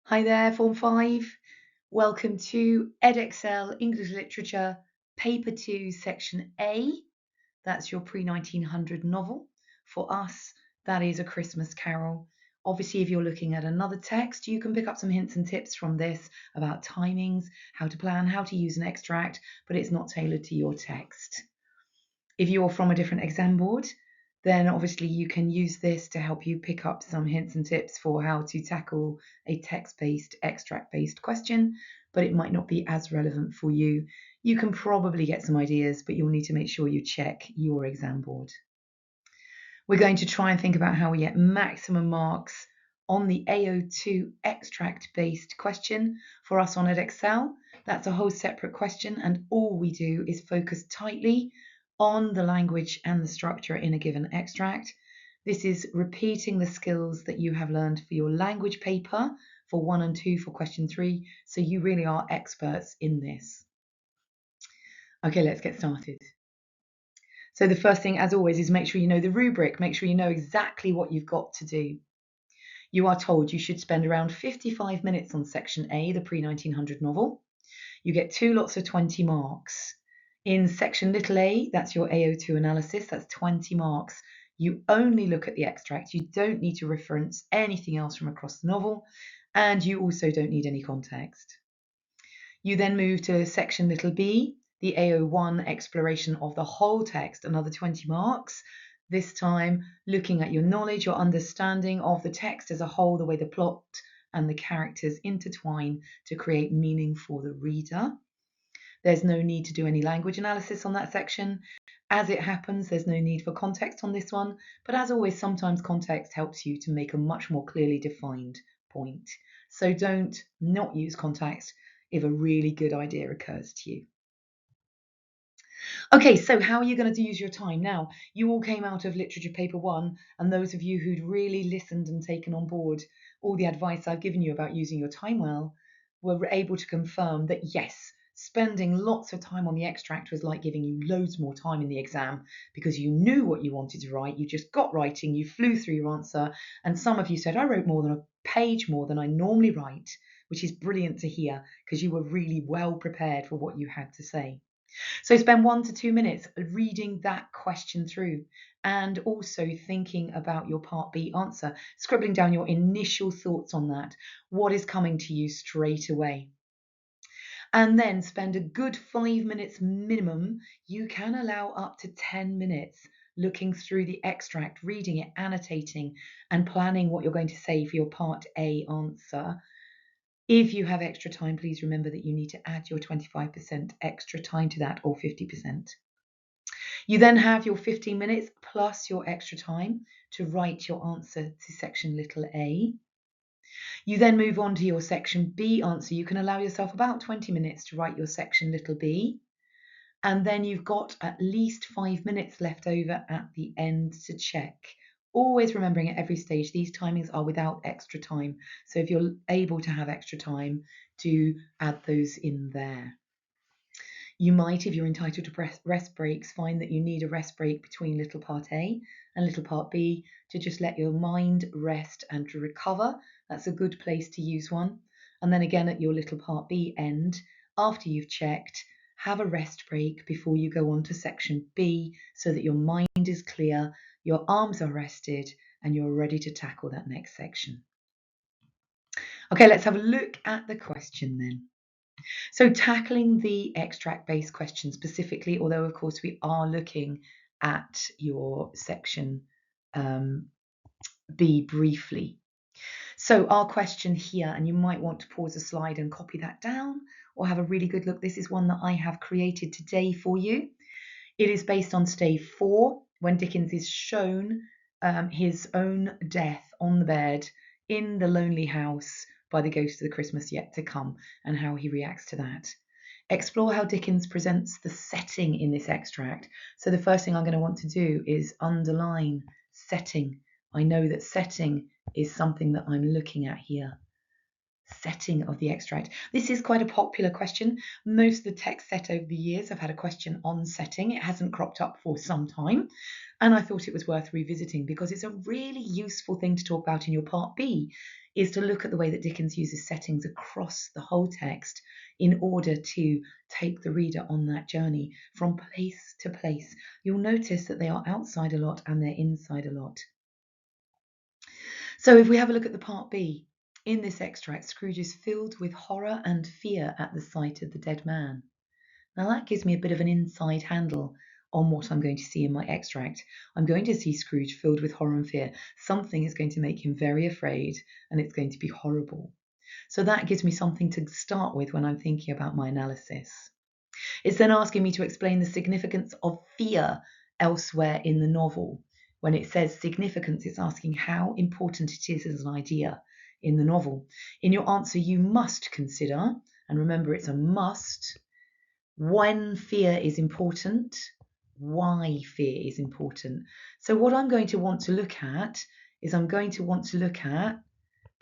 Hi there, Form 5. Welcome to Edexcel English Literature Paper 2, Section A. That's your pre-1900 novel. For us, that is A Christmas Carol. Obviously, if you're looking at another text, you can pick up some hints and tips from this about timings, how to plan, how to use an extract, but it's not tailored to your text. If you're from a different exam board, then obviously you can use this to help you pick up some hints and tips for how to tackle a text-based, extract-based question, but it might not be as relevant for you. You can probably get some ideas, but you'll need to make sure you check your exam board. We're going to try and think about how we get maximum marks on the AO2 extract-based question. For us on Edexcel, that's a whole separate question, and all we do is focus tightly on the language and the structure in a given extract. This is repeating the skills that you have learned for your language paper for 1 and 2 for question 3, so you really are experts in this. Okay, let's get started. So the first thing, as always, is make sure you know the rubric, make sure you know exactly what you've got to do. You are told you should spend around 55 minutes on section A, the pre-1900 novel. You get 2 lots of 20 marks. In section little a, that's your AO2 analysis, that's 20 marks. You only look at the extract. You don't need to reference anything else from across the novel, and you also don't need any context. You then move to section little b, the AO1 exploration of the whole text, another 20 marks. This time looking at your knowledge, your understanding of the text as a whole, the way the plot and the characters intertwine to create meaning for the reader. There's no need to do any language analysis on that section. As it happens, there's no need for context on this one, but as always, sometimes context helps you to make a much more clearly defined point. So don't not use context if a really good idea occurs to you. Okay, so how are you going to use your time? Now, you all came out of Literature Paper 1, and those of you who'd really listened and taken on board all the advice I've given you about using your time well, were able to confirm that yes, spending lots of time on the extract was like giving you loads more time in the exam because you knew what you wanted to write, you just got writing, you flew through your answer, and some of you said, I wrote more than a page more than I normally write, which is brilliant to hear because you were really well prepared for what you had to say. So spend 1 to 2 minutes reading that question through and also thinking about your part B answer, scribbling down your initial thoughts on that, what is coming to you straight away. And then spend a good 5 minutes minimum. You can allow up to 10 minutes looking through the extract, reading it, annotating, and planning what you're going to say for your part A answer. If you have extra time, please remember that you need to add your 25% extra time to that, or 50%. You then have your 15 minutes plus your extra time to write your answer to section little a. You then move on to your section B answer. You can allow yourself about 20 minutes to write your section little b. And then you've got at least 5 minutes left over at the end to check. Always remembering at every stage, these timings are without extra time. So if you're able to have extra time, do add those in there. You might, if you're entitled to rest breaks, find that you need a rest break between little part A and little part B to just let your mind rest and to recover. That's a good place to use one. And then again at your little part B end, after you've checked, have a rest break before you go on to section B so that your mind is clear, your arms are rested, and you're ready to tackle that next section. Okay, let's have a look at the question then. So tackling the extract-based question specifically, although of course we are looking at your section B briefly. So our question here, and you might want to pause the slide and copy that down or have a really good look. This is one that I have created today for you. It is based on stave 4, when Dickens is shown his own death on the bed in the lonely house by the ghost of the Christmas yet to come, and how he reacts to that. Explore how Dickens presents the setting in this extract. So the first thing I'm going to want to do is underline setting. I know that setting is something that I'm looking at here. setting of the extract. This is quite a popular question. Most of the text set over the years have had a question on setting. It hasn't cropped up for some time. And I thought it was worth revisiting because it's a really useful thing to talk about in your Part B, is to look at the way that Dickens uses settings across the whole text in order to take the reader on that journey from place to place. You'll notice that they are outside a lot and they're inside a lot. So if we have a look at the Part B, in this extract, Scrooge is filled with horror and fear at the sight of the dead man. Now that gives me a bit of an inside handle on what I'm going to see in my extract. I'm going to see Scrooge filled with horror and fear. Something is going to make him very afraid, and it's going to be horrible. So that gives me something to start with when I'm thinking about my analysis. It's then asking me to explain the significance of fear elsewhere in the novel. When it says significance, it's asking how important it is as an idea in the novel. In your answer, you must consider, and remember it's a must, when fear is important, why fear is important. So what I'm going to want to look at is I'm going to want to look at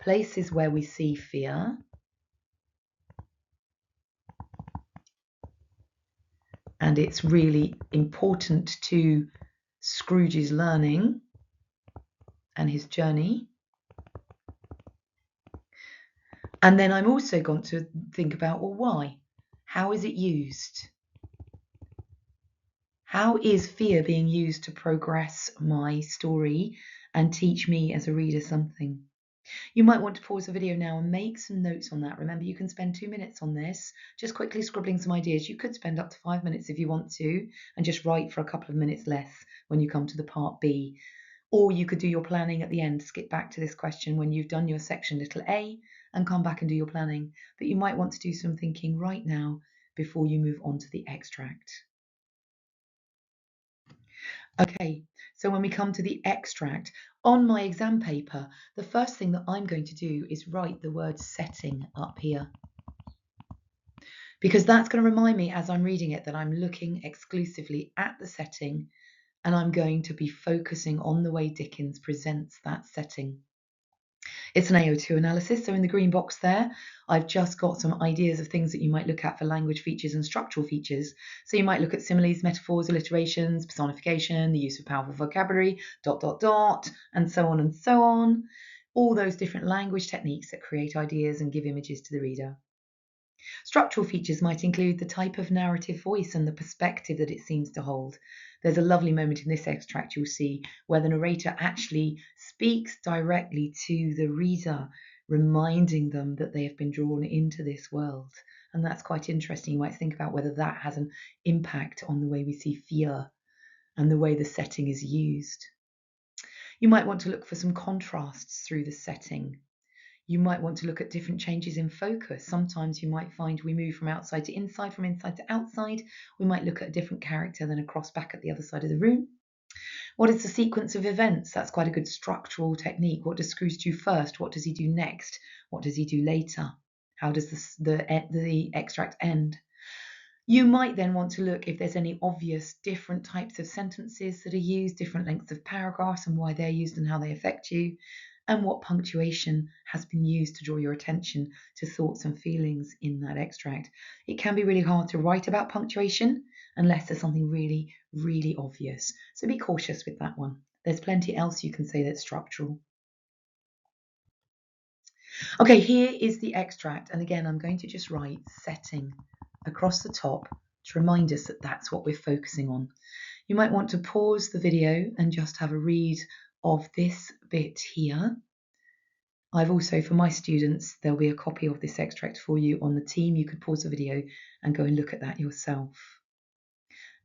places where we see fear, and it's really important to Scrooge's learning and his journey. And then I'm also going to think about, well, why? How is it used? How is fear being used to progress my story and teach me as a reader something? You might want to pause the video now and make some notes on that. Remember, you can spend 2 minutes on this, just quickly scribbling some ideas. You could spend up to 5 minutes if you want to, and just write for a couple of minutes less when you come to the Part B. Or you could do your planning at the end, skip back to this question when you've done your section little A and come back and do your planning. But you might want to do some thinking right now before you move on to the extract. Okay, so when we come to the extract, on my exam paper, the first thing that I'm going to do is write the word setting up here. Because that's going to remind me as I'm reading it that I'm looking exclusively at the setting, and I'm going to be focusing on the way Dickens presents that setting. It's an AO2 analysis, so in the green box there, I've just got some ideas of things that you might look at for language features and structural features. So you might look at similes, metaphors, alliterations, personification, the use of powerful vocabulary, ... and so on and so on. All those different language techniques that create ideas and give images to the reader. Structural features might include the type of narrative voice and the perspective that it seems to hold. There's a lovely moment in this extract you'll see where the narrator actually speaks directly to the reader, reminding them that they have been drawn into this world. And that's quite interesting. You might think about whether that has an impact on the way we see fear and the way the setting is used. You might want to look for some contrasts through the setting. You might want to look at different changes in focus. Sometimes you might find we move from outside to inside, from inside to outside. We might look at a different character than across back at the other side of the room. What is the sequence of events? That's quite a good structural technique. What does Scrooge do first? What does he do next? What does he do later? How does the extract end? You might then want to look if there's any obvious different types of sentences that are used, different lengths of paragraphs and why they're used and how they affect you, and what punctuation has been used to draw your attention to thoughts and feelings in that extract. It can be really hard to write about punctuation unless there's something really, really obvious. So be cautious with that one. There's plenty else you can say that's structural. Okay, here is the extract. And again, I'm going to just write setting across the top to remind us that that's what we're focusing on. You might want to pause the video and just have a read of this bit here. I've also, for my students, there'll be a copy of this extract for you on the team. You could pause the video and go and look at that yourself.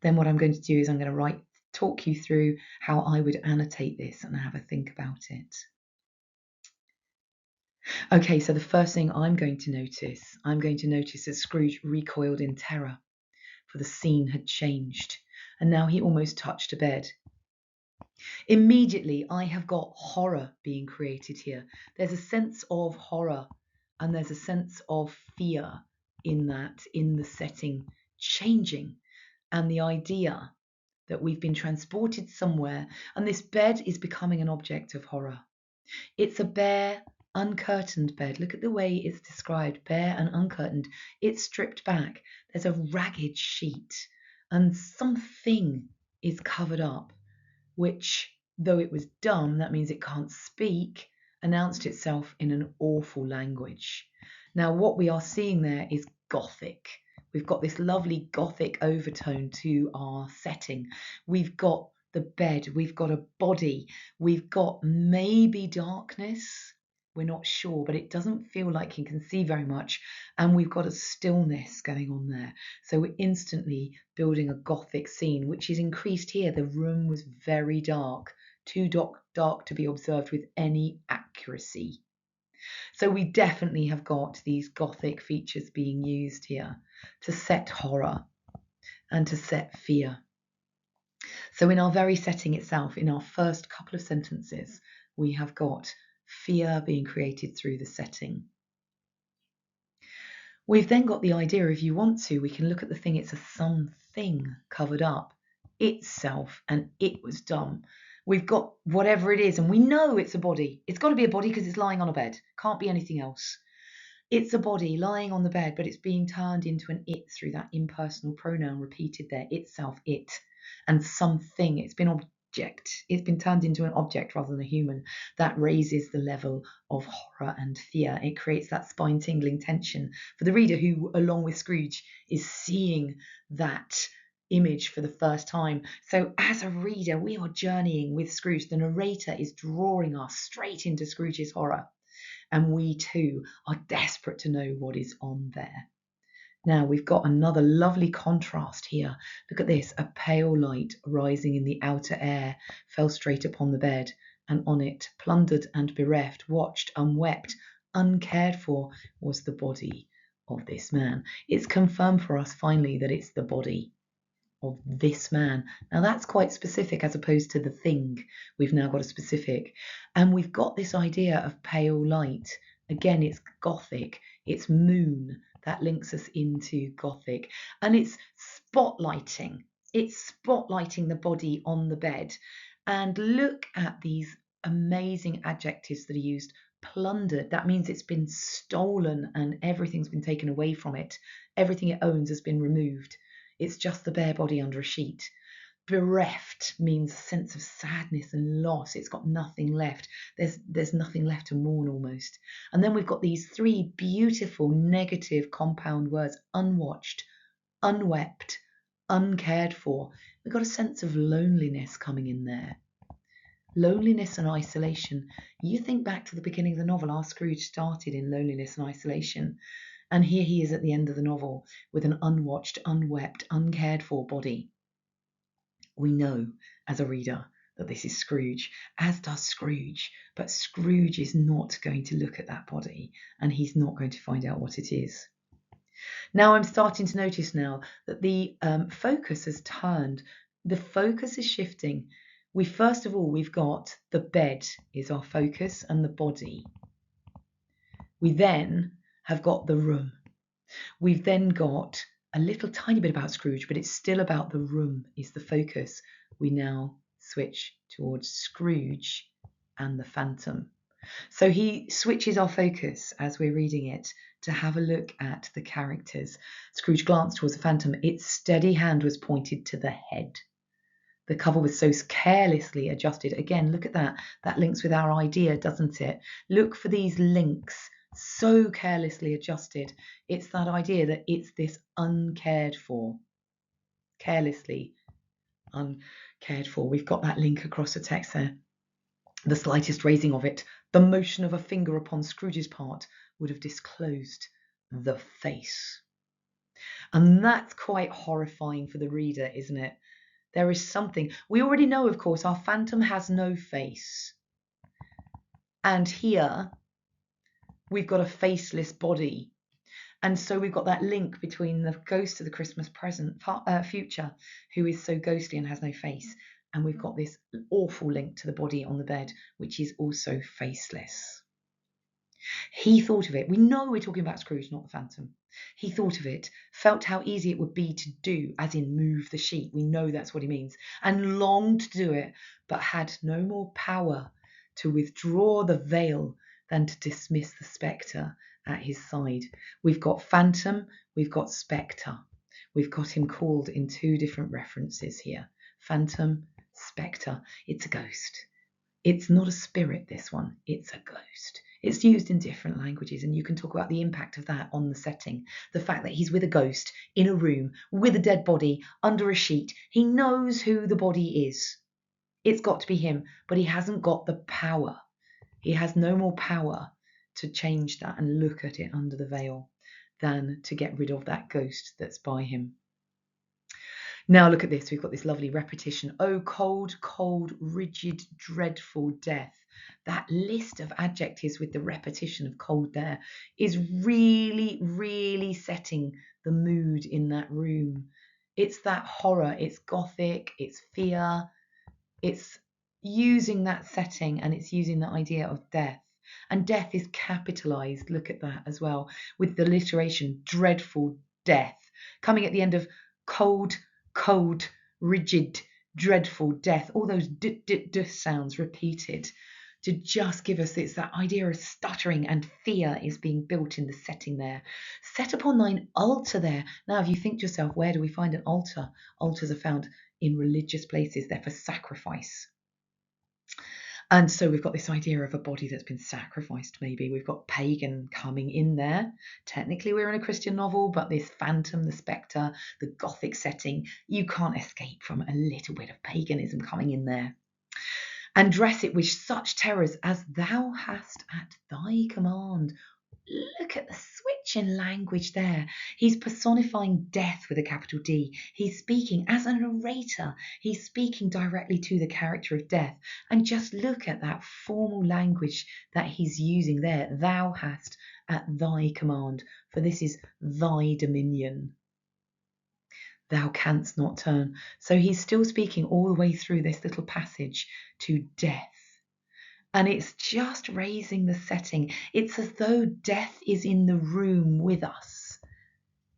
Then what I'm going to do is I'm going to talk you through how I would annotate this and have a think about it. Okay, so the first thing I'm going to notice that Scrooge recoiled in terror, for the scene had changed, and now he almost touched a bed. Immediately, I have got horror being created here. There's a sense of horror and there's a sense of fear in the setting changing, and the idea that we've been transported somewhere and this bed is becoming an object of horror. It's a bare uncurtained bed. Look at the way it's described, bare and uncurtained. It's stripped back. There's a ragged sheet and something is covered up, which, though it was dumb, that means it can't speak, announced itself in an awful language. Now, what we are seeing there is Gothic. We've got this lovely Gothic overtone to our setting. We've got the bed, we've got a body, we've got maybe darkness. We're not sure, but it doesn't feel like you can see very much. And we've got a stillness going on there. So we're instantly building a Gothic scene, which is increased here. The room was very dark, too dark to be observed with any accuracy. So we definitely have got these Gothic features being used here to set horror and to set fear. So in our very setting itself, in our first couple of sentences, we have got fear being created through the setting. We've then got the idea, if you want to, we can look at the thing, it's a something covered up, itself, and it was dumb. We've got whatever it is, and we know it's a body. It's got to be a body because it's lying on a bed. Can't be anything else. It's a body lying on the bed, but it's being turned into an it through that impersonal pronoun repeated there, itself, it, and something. It's been turned into an object rather than a human. That raises the level of horror and fear. It creates that spine-tingling tension for the reader who, along with Scrooge, is seeing that image for the first time. So as a reader, we are journeying with Scrooge. The narrator is drawing us straight into Scrooge's horror. And we too are desperate to know what is on there. Now we've got another lovely contrast here. Look at this, a pale light rising in the outer air fell straight upon the bed, and on it, plundered and bereft, watched, unwept, uncared for, was the body of this man. It's confirmed for us finally that it's the body of this man. Now that's quite specific as opposed to the thing. We've now got a specific. And we've got this idea of pale light. Again, it's Gothic, it's moon. That links us into Gothic. And it's spotlighting. It's spotlighting the body on the bed. And look at these amazing adjectives that are used. Plundered, that means it's been stolen and everything's been taken away from it. Everything it owns has been removed. It's just the bare body under a sheet. Bereft means a sense of sadness and loss. It's got nothing left. There's nothing left to mourn almost. And then we've got these three beautiful negative compound words: unwatched, unwept, uncared for. We've got a sense of loneliness coming in there. Loneliness and isolation. You think back to the beginning of the novel, our Scrooge started in loneliness and isolation. And here he is at the end of the novel with an unwatched, unwept, uncared for body. We know as a reader that this is Scrooge, as does Scrooge, but Scrooge is not going to look at that body and he's not going to find out what it is. Now I'm starting to notice now that the focus has turned. The focus is shifting. We've got the bed is our focus and the body. We then have got the room. We've then got a little tiny bit about Scrooge, but it's still about the room is the focus. We now switch towards Scrooge and the Phantom. So he switches our focus as we're reading it to have a look at the characters. Scrooge glanced towards the Phantom. Its steady hand was pointed to the head. The cover was so carelessly adjusted. Again, look at that. That links with our idea, doesn't it? Look for these links. So carelessly adjusted. It's that idea that it's this uncared for, carelessly uncared for. We've got that link across the text there. The slightest raising of it, the motion of a finger upon Scrooge's part, would have disclosed the face. And that's quite horrifying for the reader, isn't it? There is something. We already know, of course, our Phantom has no face. And here we've got a faceless body. And so we've got that link between the ghost of the Christmas future, who is so ghostly and has no face. And we've got this awful link to the body on the bed, which is also faceless. He thought of it. We know we're talking about Scrooge, not the Phantom. He thought of it, felt how easy it would be to do, as in move the sheet. We know that's what he means. And longed to do it, but had no more power to withdraw the veil than to dismiss the spectre at his side. We've got phantom, we've got spectre. We've got him called in two different references here. Phantom, spectre. It's a ghost. It's not a spirit, this one. It's a ghost. It's used in different languages, and you can talk about the impact of that on the setting. The fact that he's with a ghost in a room with a dead body under a sheet. He knows who the body is. It's got to be him, but he hasn't got the power. He has no more power to change that and look at it under the veil than to get rid of that ghost that's by him. Now look at this, we've got this lovely repetition. Oh, cold, cold, rigid, dreadful death. That list of adjectives with the repetition of cold there is really, really setting the mood in that room. It's that horror, it's gothic, it's fear, it's using that setting, and it's using the idea of death. And death is capitalized, look at that as well, with the alliteration dreadful death, coming at the end of cold, cold, rigid, dreadful death. All those d sounds repeated to just give us it's that idea of stuttering and fear is being built in the setting there. Set upon thine altar there. Now, if you think to yourself, where do we find an altar? Altars are found in religious places. They're for sacrifice. And so we've got this idea of a body that's been sacrificed, maybe. We've got pagan coming in there. Technically, we're in a Christian novel, but this phantom, the spectre, the gothic setting, you can't escape from a little bit of paganism coming in there. And dress it with such terrors as thou hast at thy command. Look at the switch in language there. He's personifying death with a capital D. He's speaking as a narrator. He's speaking directly to the character of death. And just look at that formal language that he's using there. Thou hast at thy command, for this is thy dominion. Thou canst not turn. So he's still speaking all the way through this little passage to death. And it's just raising the setting. It's as though death is in the room with us.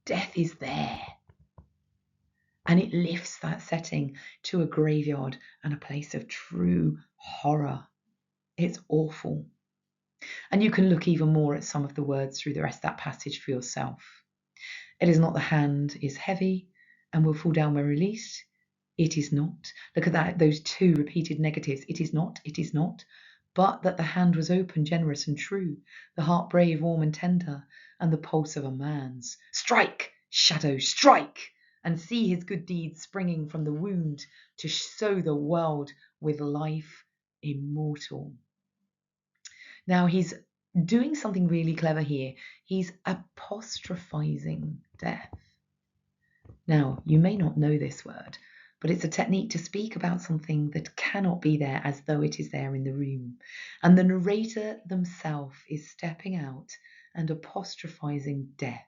Death is there. And it lifts that setting to a graveyard and a place of true horror. It's awful. And you can look even more at some of the words through the rest of that passage for yourself. It is not the hand is heavy and will fall down when released. It is not. Look at that, those two repeated negatives. It is not, it is not. But that the hand was open, generous and true, the heart brave, warm and tender, and the pulse of a man's. Strike, shadow, strike, and see his good deeds springing from the wound to sow the world with life immortal. Now he's doing something really clever here. He's apostrophizing death. Now, you may not know this word, but it's a technique to speak about something that cannot be there as though it is there in the room. And the narrator themselves is stepping out and apostrophizing death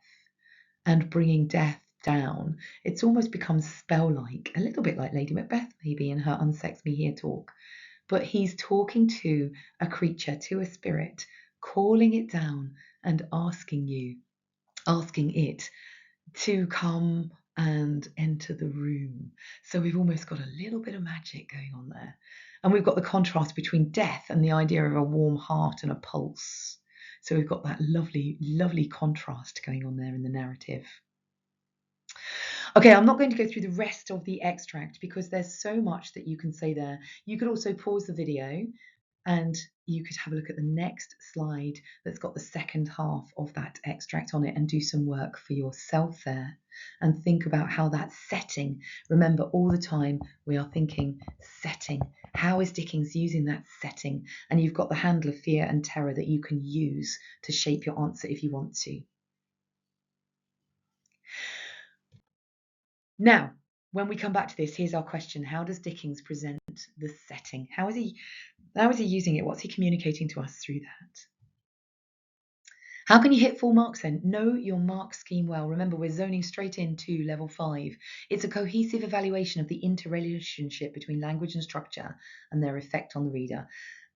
and bringing death down. It's almost become spell-like, a little bit like Lady Macbeth maybe in her Unsex Me Here talk. But he's talking to a creature, to a spirit, calling it down and asking it to come and enter the room. So we've almost got a little bit of magic going on there. And we've got the contrast between death and the idea of a warm heart and a pulse. So we've got that lovely, lovely contrast going on there in the narrative. Okay, I'm not going to go through the rest of the extract because there's so much that you can say there. You could also pause the video and you could have a look at the next slide that's got the second half of that extract on it and do some work for yourself there and think about how that setting, remember all the time we are thinking setting. How is Dickens using that setting? And you've got the handle of fear and terror that you can use to shape your answer if you want to. Now, when we come back to this, here's our question. How does Dickens present the setting? How is he using it? What's he communicating to us through that? How can you hit full marks then? Know your mark scheme well. Remember, we're zoning straight into level 5. It's a cohesive evaluation of the interrelationship between language and structure and their effect on the reader.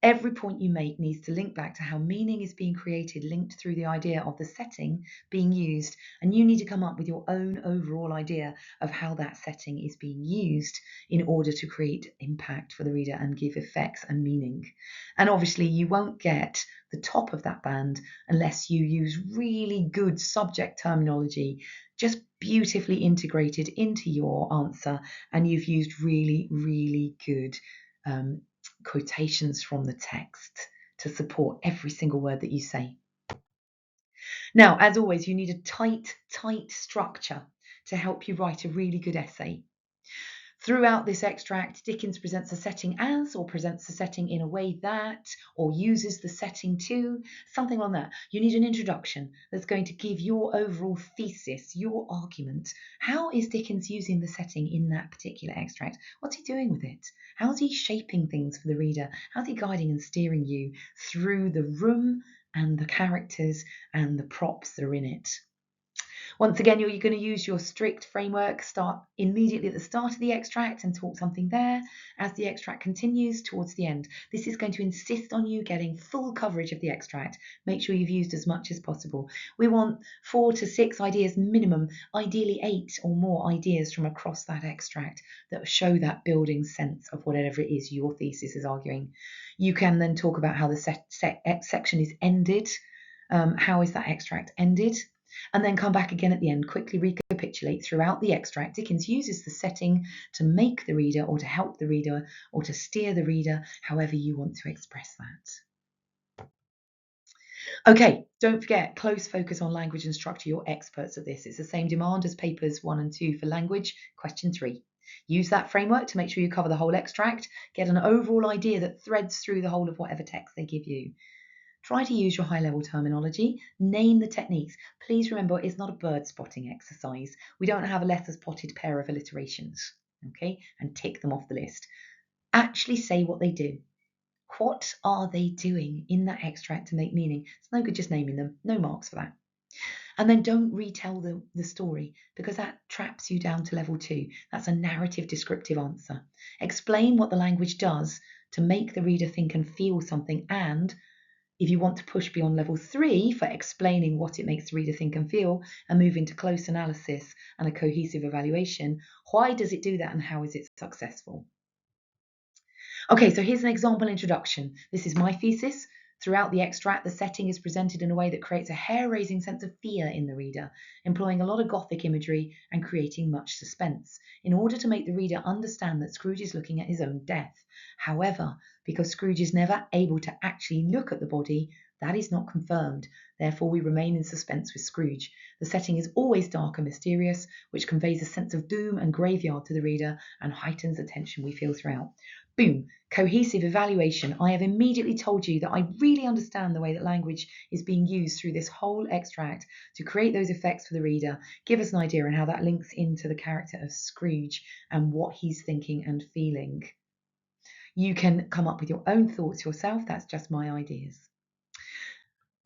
Every point you make needs to link back to how meaning is being created, linked through the idea of the setting being used. And you need to come up with your own overall idea of how that setting is being used in order to create impact for the reader and give effects and meaning. And obviously you won't get the top of that band unless you use really good subject terminology, just beautifully integrated into your answer, and you've used really, really good quotations from the text to support every single word that you say. Now, as always, you need a tight structure to help you write a really good essay. Throughout this extract, Dickens presents the setting as, or presents the setting in a way that, or uses the setting to, something like that. You need an introduction that's going to give your overall thesis, your argument. How is Dickens using the setting in that particular extract? What's he doing with it? How's he shaping things for the reader? How's he guiding and steering you through the room and the characters and the props that are in it? Once again, you're going to use your strict framework, start immediately at the start of the extract and talk something there as the extract continues towards the end. This is going to insist on you getting full coverage of the extract. Make sure you've used as much as possible. We want 4 to 6 ideas minimum, ideally 8 or more ideas from across that extract that show that building sense of whatever it is your thesis is arguing. You can then talk about how the section is ended. How is that extract ended? And then come back again at the end, quickly recapitulate throughout the extract. Dickens uses the setting to make the reader, or to help the reader, or to steer the reader, however you want to express that. Okay, don't forget, close focus on language and structure. You're experts at this. It's the same demand as papers 1 and 2 for language. Question 3. Use that framework to make sure you cover the whole extract. Get an overall idea that threads through the whole of whatever text they give you. Try to use your high-level terminology. Name the techniques. Please remember, it's not a bird spotting exercise. We don't have a letter-spotted pair of alliterations, okay, and tick them off the list. Actually say what they do. What are they doing in that extract to make meaning? It's no good just naming them. No marks for that. And then don't retell the story, because that traps you down to level 2. That's a narrative descriptive answer. Explain what the language does to make the reader think and feel something, and if you want to push beyond level 3 for explaining what it makes the reader think and feel and move into close analysis and a cohesive evaluation, why does it do that and how is it successful? Okay, so here's an example introduction. This is my thesis. Throughout the extract, the setting is presented in a way that creates a hair-raising sense of fear in the reader, employing a lot of Gothic imagery and creating much suspense, in order to make the reader understand that Scrooge is looking at his own death. However, because Scrooge is never able to actually look at the body, that is not confirmed. Therefore, we remain in suspense with Scrooge. The setting is always dark and mysterious, which conveys a sense of doom and graveyard to the reader and heightens the tension we feel throughout. Boom, cohesive evaluation. I have immediately told you that I really understand the way that language is being used through this whole extract to create those effects for the reader, give us an idea on how that links into the character of Scrooge and what he's thinking and feeling. You can come up with your own thoughts yourself. That's just my ideas.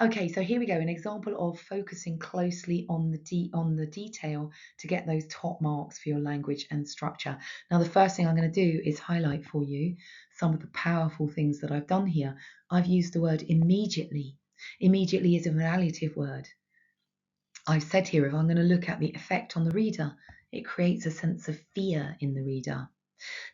Okay, so here we go, an example of focusing closely on the detail to get those top marks for your language and structure. Now, the first thing I'm going to do is highlight for you some of the powerful things that I've done here. I've used the word immediately. Immediately is a relative word. I've said here, if I'm going to look at the effect on the reader, it creates a sense of fear in the reader.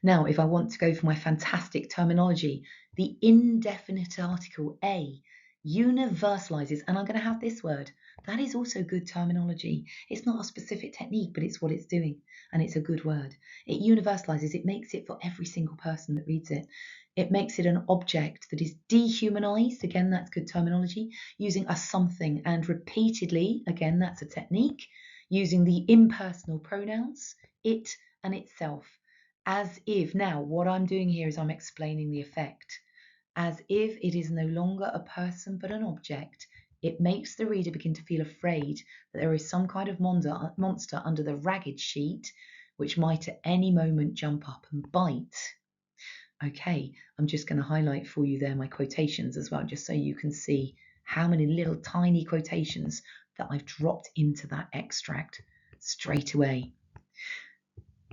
Now, if I want to go for my fantastic terminology, the indefinite article a universalizes, and I'm going to have this word. That is also good terminology. It's not a specific technique, but it's what it's doing, and it's a good word. It universalizes. It makes it for every single person that reads it. It makes it an object that is dehumanized. Again, that's good terminology. Using a something and repeatedly, again, that's a technique. Using the impersonal pronouns, it and itself. As if, now what I'm doing here is I'm explaining the effect. As if it is no longer a person but an object, it makes the reader begin to feel afraid that there is some kind of monster under the ragged sheet which might at any moment jump up and bite. Okay, I'm just going to highlight for you there my quotations as well, just so you can see how many little tiny quotations that I've dropped into that extract straight away.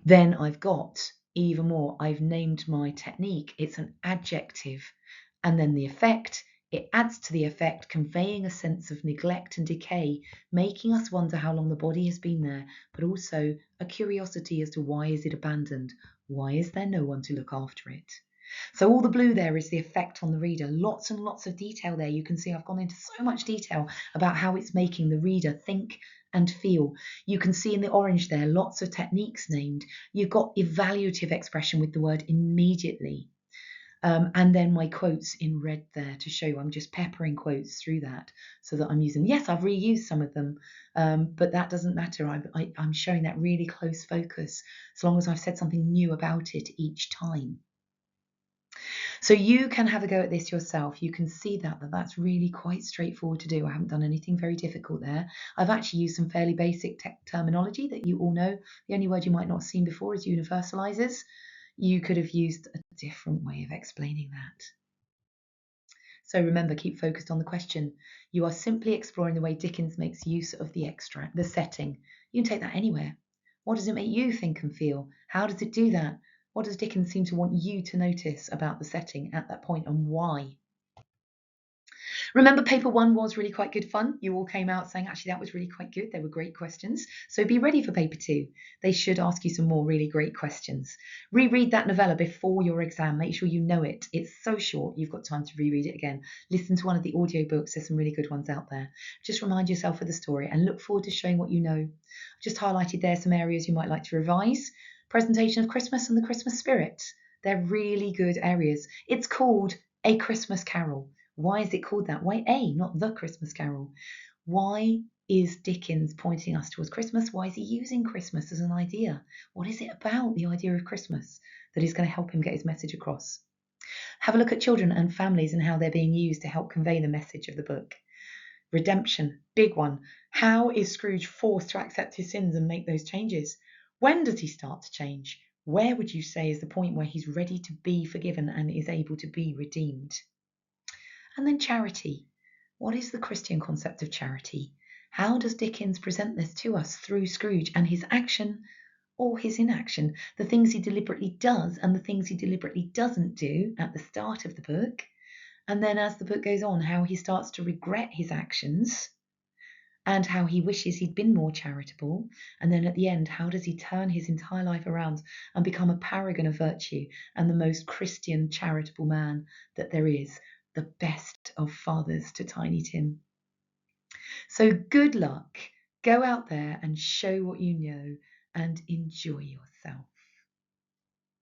Then I've got even more. I've named my technique. It's an adjective. And then the effect, it adds to the effect, conveying a sense of neglect and decay, making us wonder how long the body has been there, but also a curiosity as to why is it abandoned? Why is there no one to look after it? So all the blue there is the effect on the reader. Lots and lots of detail there. You can see I've gone into so much detail about how it's making the reader think and feel. You can see in the orange there lots of techniques named. You've got evaluative expression with the word immediately. And then my quotes in red there to show you I'm just peppering quotes through that so that I'm using. Yes, I've reused some of them, but that doesn't matter. I'm showing that really close focus as long as I've said something new about it each time. So you can have a go at this yourself. You can see that's really quite straightforward to do. I haven't done anything very difficult there. I've actually used some fairly basic terminology that you all know. The only word you might not have seen before is universalizers. You could have used a different way of explaining that. So remember, keep focused on the question. You are simply exploring the way Dickens makes use of the extract, the setting. You can take that anywhere. What does it make you think and feel? How does it do that? What does Dickens seem to want you to notice about the setting at that point, and why? Remember, paper 1 was really quite good fun. You all came out saying, actually, that was really quite good. They were great questions. So be ready for paper 2. They should ask you some more really great questions. Reread that novella before your exam. Make sure you know it. It's so short. You've got time to reread it again. Listen to one of the audiobooks. There's some really good ones out there. Just remind yourself of the story and look forward to showing what you know. I've just highlighted there some areas you might like to revise. Presentation of Christmas and the Christmas spirit. They're really good areas. It's called A Christmas Carol. Why is it called that? Why A, not the Christmas Carol? Why is Dickens pointing us towards Christmas? Why is he using Christmas as an idea? What is it about the idea of Christmas that is going to help him get his message across? Have a look at children and families and how they're being used to help convey the message of the book. Redemption, big one. How is Scrooge forced to accept his sins and make those changes? When does he start to change? Where would you say is the point where he's ready to be forgiven and is able to be redeemed? And then charity. What is the Christian concept of charity? How does Dickens present this to us through Scrooge and his action or his inaction? The things he deliberately does and the things he deliberately doesn't do at the start of the book. And then as the book goes on, how he starts to regret his actions and how he wishes he'd been more charitable. And then at the end, how does he turn his entire life around and become a paragon of virtue and the most Christian charitable man that there is? The best of fathers to Tiny Tim. So good luck. Go out there and show what you know and enjoy yourself.